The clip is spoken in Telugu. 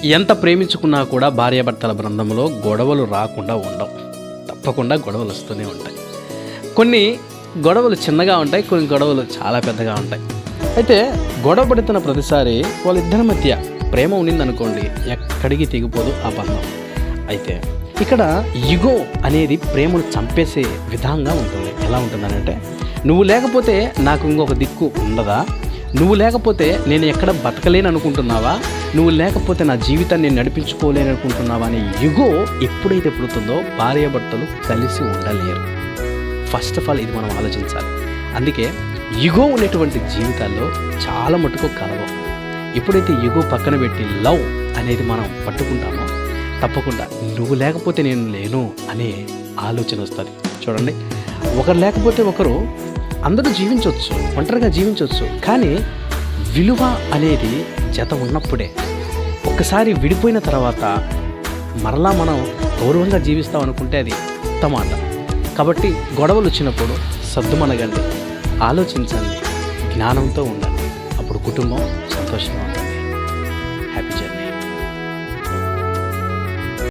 ఎంత ప్రేమించుకున్నా కూడా భార్యాభర్తల బృందంలో గొడవలు రాకుండా ఉండవు. తప్పకుండా గొడవలు వస్తూనే ఉంటాయి. కొన్ని గొడవలు చిన్నగా ఉంటాయి, కొన్ని గొడవలు చాలా పెద్దగా ఉంటాయి. అయితే గొడవ పడుతున్న ప్రతిసారి వాళ్ళిద్దరి మధ్య ప్రేమ ఉండిందనుకోండి, ఎక్కడికి తెగిపోదు ఆ బంధం. అయితే ఇక్కడ ఇగో అనేది ప్రేమను చంపేసే విధంగా ఉంటుంది. ఎలా ఉంటుందనంటే, నువ్వు లేకపోతే నాకు ఇంకొక దిక్కు ఉండదా, నువ్వు లేకపోతే నేను ఎక్కడ బతకలేను అనుకుంటున్నావా, నువ్వు లేకపోతే నా జీవితాన్ని నేను నడిపించుకోలేను అనుకుంటున్నావా అనే ఇగో ఎప్పుడైతే పుడుతుందో భార్యాభర్తలు కలిసి ఉండలేరు. ఫస్ట్ ఆఫ్ ఆల్ ఇది మనం ఆలోచించాలి. అందుకే ఇగో ఉన్నటువంటి జీవితాల్లో చాలా మటుకు కలవం. ఎప్పుడైతే ఇగో పక్కన పెట్టి లవ్ అనేది మనం పట్టుకుంటామో తప్పకుండా నువ్వు లేకపోతే నేను లేను అనే ఆలోచన వస్తుంది. చూడండి, ఒకరు లేకపోతే ఒకరు అందరూ జీవించవచ్చు, ఒంటరిగా జీవించవచ్చు. కానీ విలువ అనేది జత ఉన్నప్పుడే. ఒక్కసారి విడిపోయిన తర్వాత మరలా మనం గౌరవంగా జీవిస్తాం అనుకుంటే అది ఉత్తమాట. కాబట్టి గొడవలు వచ్చినప్పుడు సద్దుమనగండి, ఆలోచించండి, జ్ఞానంతో ఉండండి. అప్పుడు కుటుంబం సంతోషంగా ఉంటుంది. Happy journey.